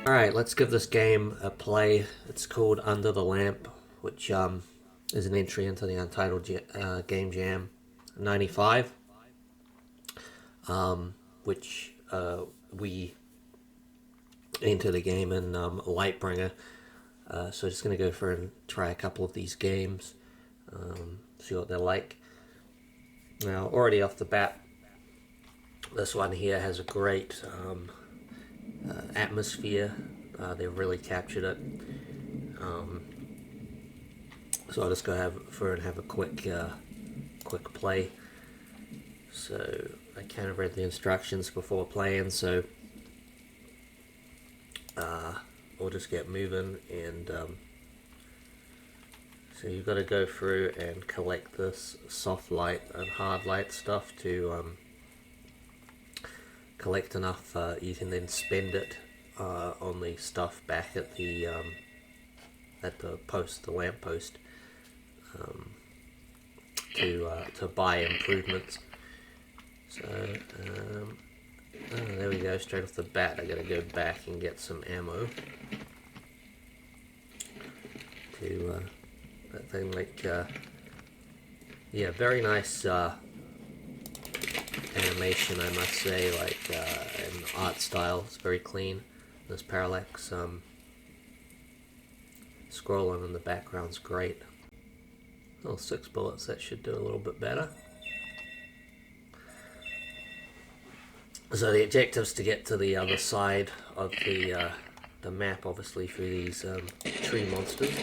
Alright, let's give this game a play. It's called Under the Lamp, which is an entry into the Untitled Game Jam 95, which we enter the game in Lightbringer. So just going to go through and try a couple of these games, see what they're like. Now, already off the bat, this one here has a great atmosphere. They've really captured it. So I'll just go have a quick play. So I kind of read the instructions before playing, so we'll just get moving. And so you've got to go through and collect this soft light and hard light stuff to collect enough. You can then spend it on the stuff back at the post, the lamp post, to buy improvements. So there we go. Straight off the bat, I got to go back and get some ammo to that thing. Like yeah, very nice animation, I must say. Like and art style, it's very clean. This parallax scrolling in the background's great. Oh, 6 bullets, that should do a little bit better. So the objective's to get to the other side of the map, obviously through these tree monsters.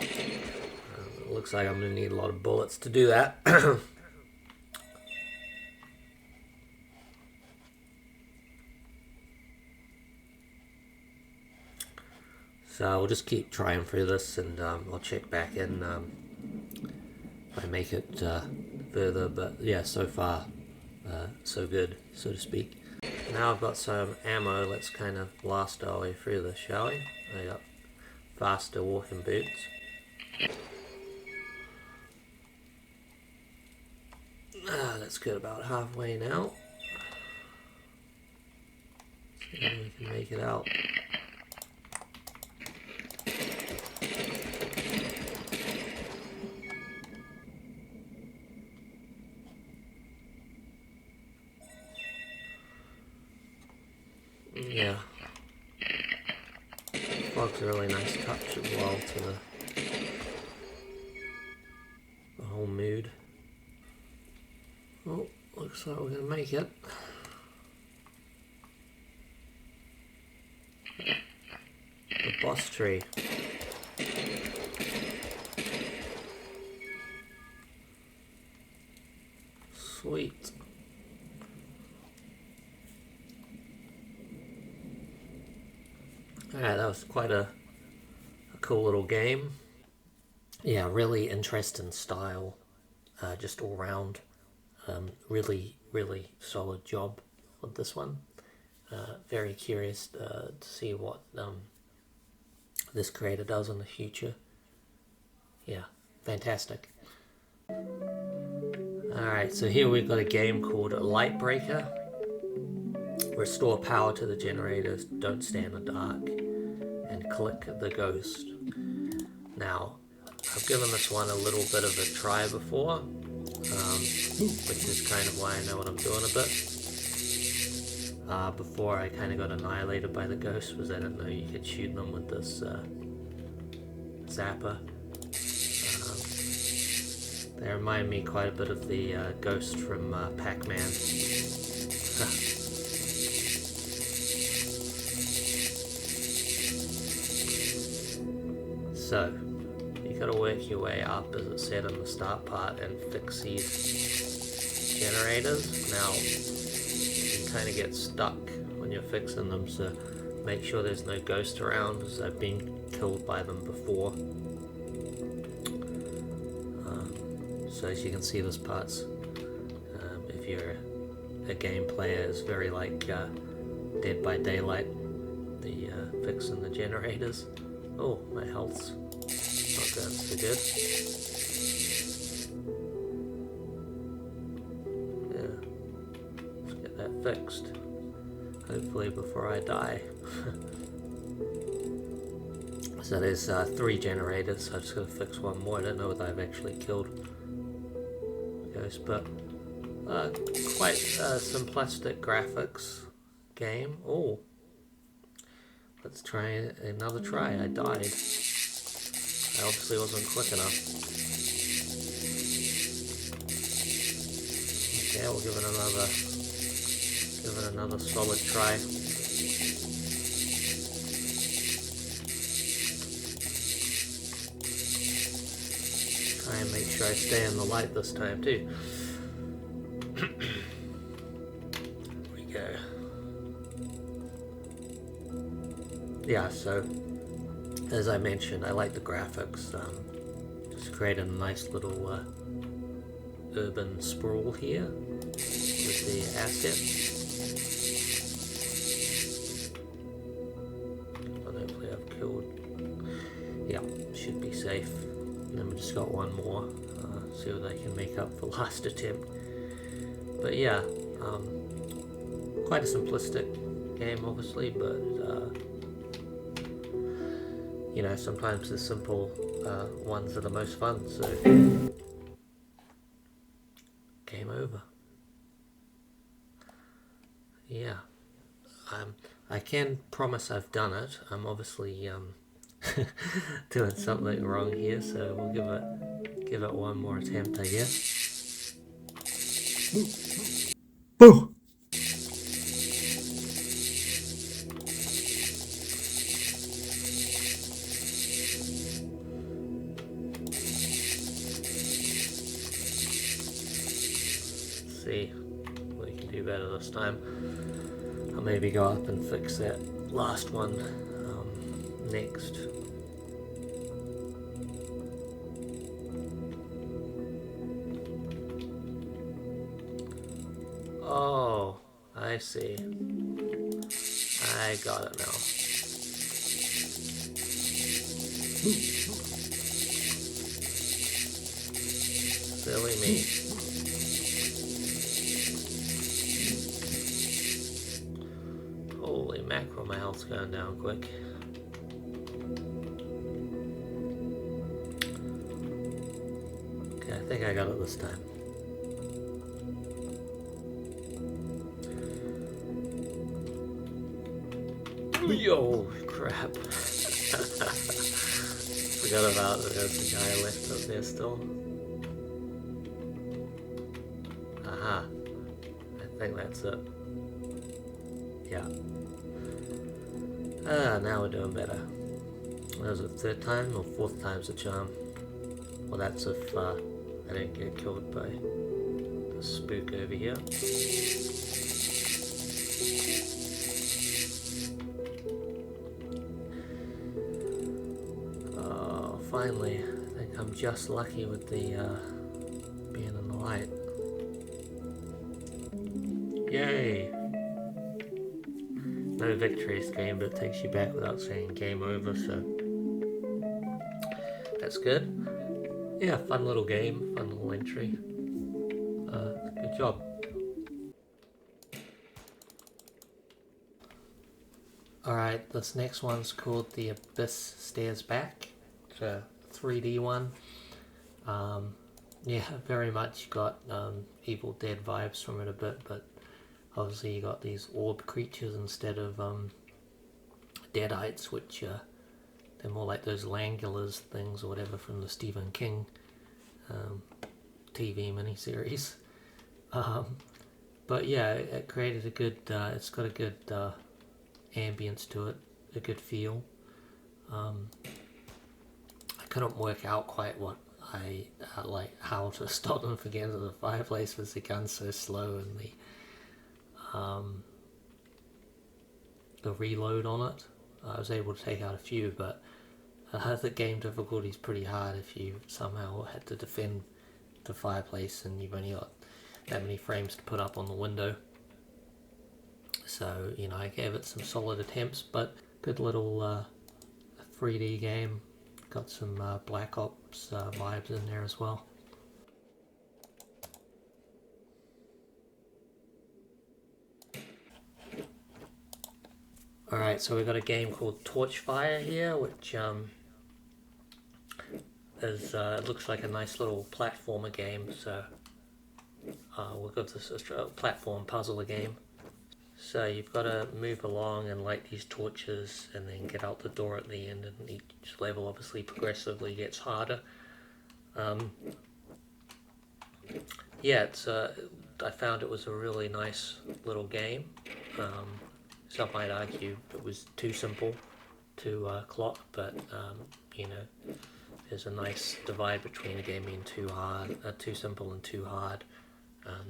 It looks like I'm going to need a lot of bullets to do that. So we'll just keep trying through this, and I'll check back in if I make it further. But yeah, so far so good, so to speak. Now I've got some ammo. Let's kind of blast our way through this, shall we? I got faster walking boots. Let's get about halfway now. See if we can make it out. Yeah, fog's a really nice touch as well to the whole mood. Oh, looks like we're gonna make it. The boss tree. Sweet. Alright, that was quite a cool little game. Yeah, really interesting style, just all round. Really solid job with this one. Very curious to see what this creator does in the future. Yeah, fantastic. Alright, so here we've got a game called Lightbreaker. Restore power to the generators, don't stay in the dark, and click the ghost. Now, I've given this one a little bit of a try before, which is kind of why I know what I'm doing a bit. Before I kind of got annihilated by the ghost, was I didn't know you could shoot them with this zapper. They remind me quite a bit of the ghost from Pac-Man. So, you gotta work your way up, as it said in the start part, and fix these generators. Now, you kind of get stuck when you're fixing them, so make sure there's no ghost around, because I've been killed by them before. So as you can see, this part's, if you're a game player, is very like Dead by Daylight, the fixing the generators. Oh, my health's not going so good. Yeah, let's get that fixed. Hopefully before I die. So there's 3 generators, so I just gotta fix one more. I don't know whether I've actually killed those, but quite simplistic graphics game. Oh, let's try another try. I died. I obviously wasn't quick enough. Okay, we'll give it another solid try. Try and make sure I stay in the light this time too. There we go. Yeah, so as I mentioned, I like the graphics. Just created a nice little urban sprawl here with the assets. But hopefully I've killed. Yeah, should be safe. And then we just got one more. See what I can make up for last attempt. But yeah, quite a simplistic game, obviously, but you know, sometimes the simple ones are the most fun. So game over. Yeah, I can promise I've done it. I'm obviously doing something wrong here, so we'll give it one more attempt, I guess. Boo! See, we can do better this time. I'll maybe go up and fix that last one next. Oh, I see. I got it now. Silly me. Holy mackerel, my health's going down quick. Okay, I think I got it this time. Yo, crap. Forgot about it. There's a guy left up there still. Aha. I think that's it. Yeah. Now we're doing better. That was the 3rd time or 4th time's a charm. Well, that's if I didn't get killed by the spook over here. Oh, finally. I think I'm just lucky with the being in the light. Yay! No victory screen, but it takes you back without saying game over, so that's good. Yeah, fun little game, fun little entry. Good job. Alright, this next one's called The Abyss Stares Back. It's a 3D one. Yeah, very much got Evil Dead vibes from it a bit, but obviously you got these orb creatures instead of deadites, which they're more like those Langulars things or whatever from the Stephen King TV miniseries. But yeah, it created a good, it's got a good ambience to it, a good feel. I couldn't work out quite what I like how to stop them from getting to the fireplace because the gun's so slow and the reload on it. I was able to take out a few, but the game difficulty is pretty hard if you somehow had to defend the fireplace and you've only got that many frames to put up on the window. So, you know, I gave it some solid attempts, but good little 3D game. Got some Black Ops vibes in there as well. Alright, so we've got a game called Torchfire here, which is looks like a nice little platformer game. So we've got this platform puzzler game. So you've got to move along and light these torches and then get out the door at the end, and each level obviously progressively gets harder. Yeah, I found it was a really nice little game. Some might argue it was too simple to clock, but you know, there's a nice divide between a game being too simple and too hard.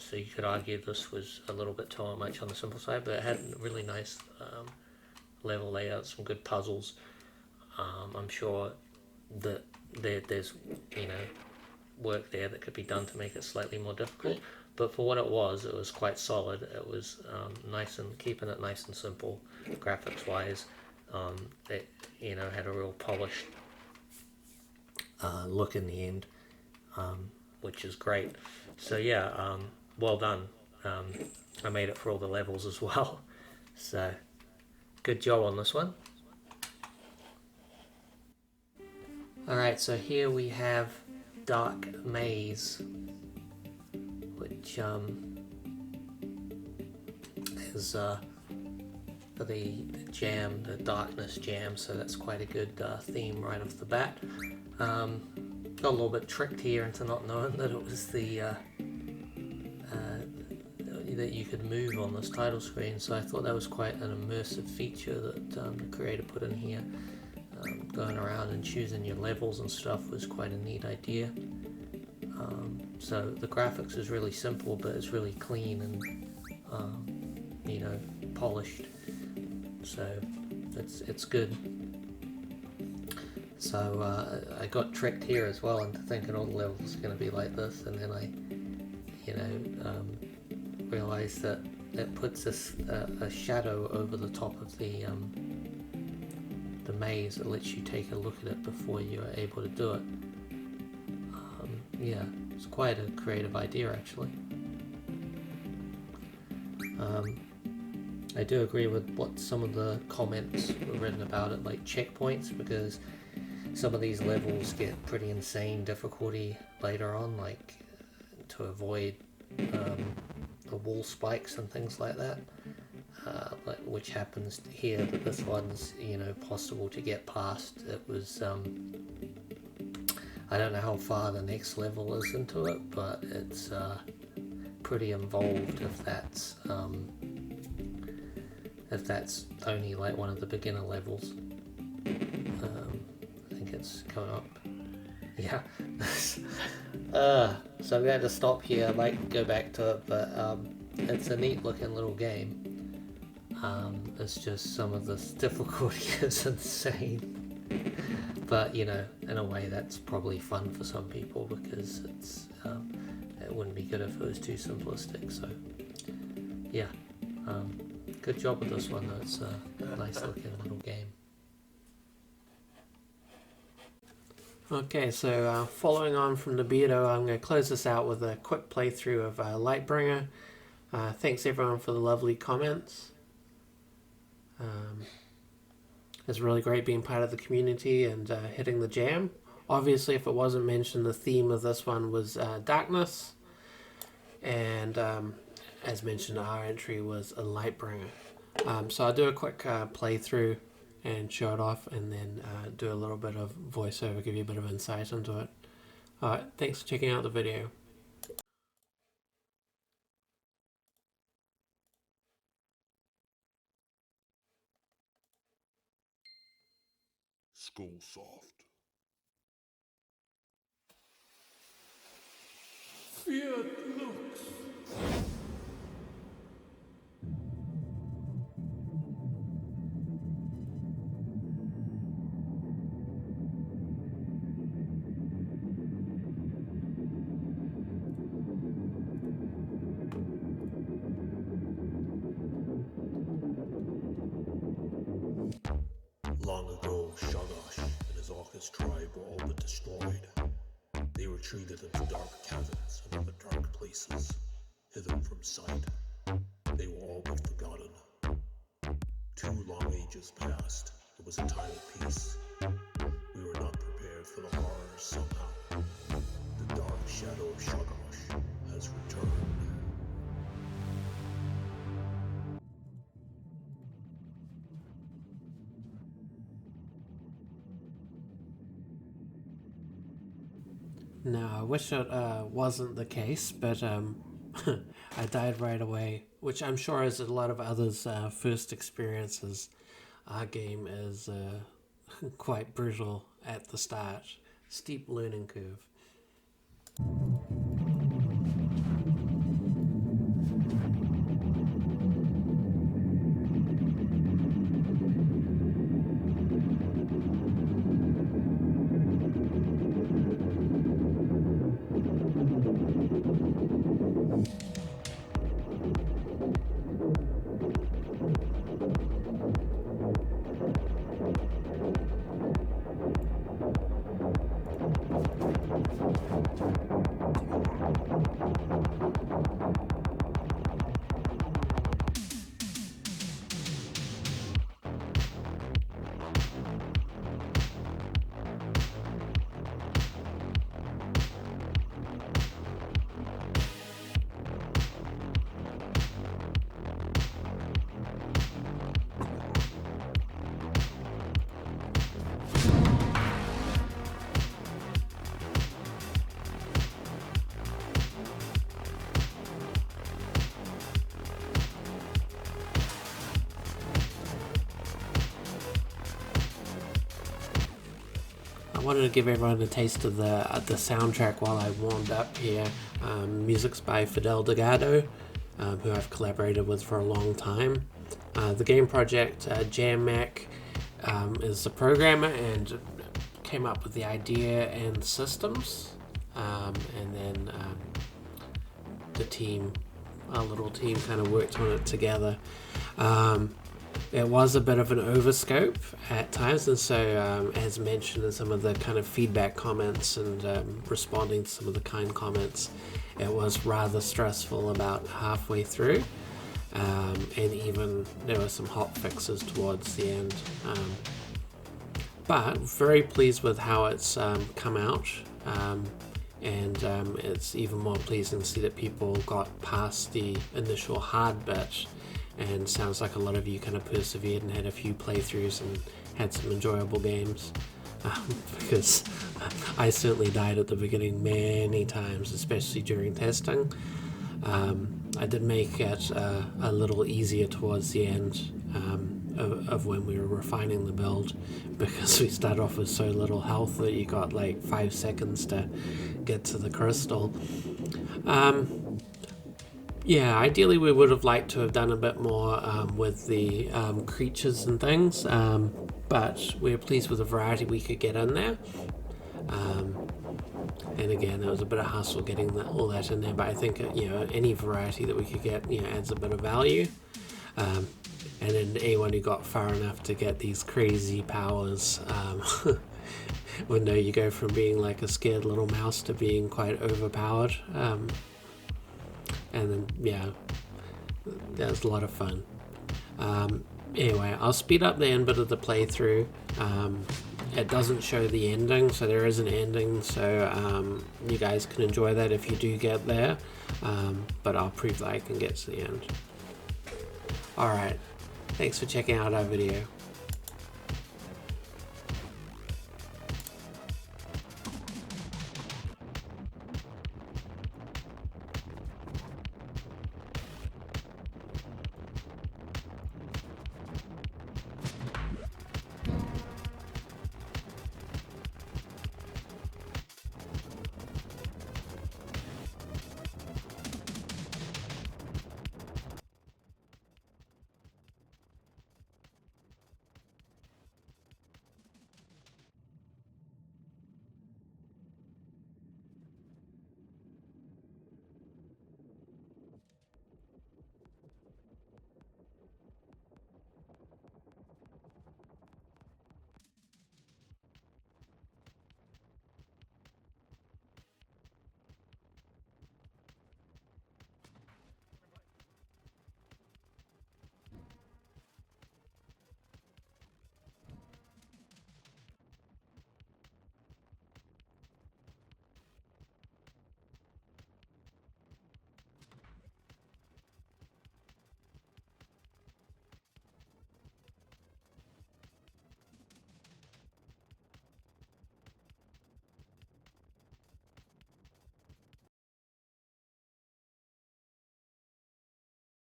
So you could argue this was a little bit too much on the simple side, but it had really nice level layout, some good puzzles. I'm sure that there's work there that could be done to make it slightly more difficult. But for what it was quite solid. It was nice and keeping it nice and simple, graphics wise. It had a real polished look in the end, which is great. So yeah, well done. I made it for all the levels as well. So good job on this one. Alright, so here we have Dark Maze, which is for the jam, the darkness jam, so that's quite a good theme right off the bat. Got a little bit tricked here into not knowing that it was that you could move on this title screen, so I thought that was quite an immersive feature that the creator put in here. Going around and choosing your levels and stuff was quite a neat idea. So the graphics is really simple, but it's really clean and polished. So it's good. So I got tricked here as well into thinking all the levels are going to be like this, and then I realized that it puts a shadow over the top of the maze that lets you take a look at it before you're able to do it. Yeah, it's quite a creative idea actually. I do agree with what some of the comments were written about it, like checkpoints, because some of these levels get pretty insane difficulty later on, like to avoid the wall spikes and things like that. Which happens here, but this one's possible to get past. It was I don't know how far the next level is into it, but it's pretty involved if that's only like one of the beginner levels. I think it's coming up. Yeah. So I'm going to stop here. I might go back to it, but it's a neat looking little game. It's just some of this difficulty is insane, but in a way that's probably fun for some people, because it wouldn't be good if it was too simplistic. So yeah, good job with this one though. It's a nice looking little game. Okay, so following on from the Beardo, I'm going to close this out with a quick playthrough of Lightbringer. Thanks everyone for the lovely comments. It's really great being part of the community and hitting the jam. Obviously, if it wasn't mentioned, the theme of this one was darkness, and as mentioned, our entry was a Lightbringer. So I'll do a quick playthrough and show it off, and then do a little bit of voiceover, give you a bit of insight into it. Alright, thanks for checking out the video. Skullsoft. Fiat Lux. Long ago, Shagash and his Orcus tribe were all but destroyed. They retreated into dark caverns and other dark places, hidden from sight. They were all but forgotten. 2 long ages passed. It was a time of peace. We were not prepared for the horrors somehow. The dark shadow of Shagash has returned. No, I wish it wasn't the case, but I died right away, which I'm sure is a lot of others' first experiences. Our game is quite brutal at the start. Steep learning curve. I wanted to give everyone a taste of the soundtrack while I warmed up here. Music's by Fidel Delgado, who I've collaborated with for a long time. The game project, Jam Mac, is the programmer and came up with the idea and systems, and then the team, our little team, kind of worked on it together. It was a bit of an overscope at times, and so as mentioned in some of the kind of feedback comments and responding to some of the kind comments, it was rather stressful about halfway through, and even there were some hot fixes towards the end, but very pleased with how it's come out, and it's even more pleasing to see that people got past the initial hard bit. And sounds like a lot of you kind of persevered and had a few playthroughs and had some enjoyable games, because I certainly died at the beginning many times, especially during testing. I did make it a little easier towards the end of when we were refining the build, because we started off with so little health that you got like 5 seconds to get to the crystal. Yeah, ideally we would have liked to have done a bit more with the creatures and things, but we're pleased with the variety we could get in there. And again, there was a bit of hustle getting all that in there, but I think any variety that we could get adds a bit of value. And then anyone who got far enough to get these crazy powers would know you go from being like a scared little mouse to being quite overpowered. And then, yeah, that was a lot of fun. Anyway, I'll speed up the end bit of the playthrough. It doesn't show the ending, so there is an ending, so you guys can enjoy that if you do get there. But I'll prove that I can get to the end. Alright, thanks for checking out our video.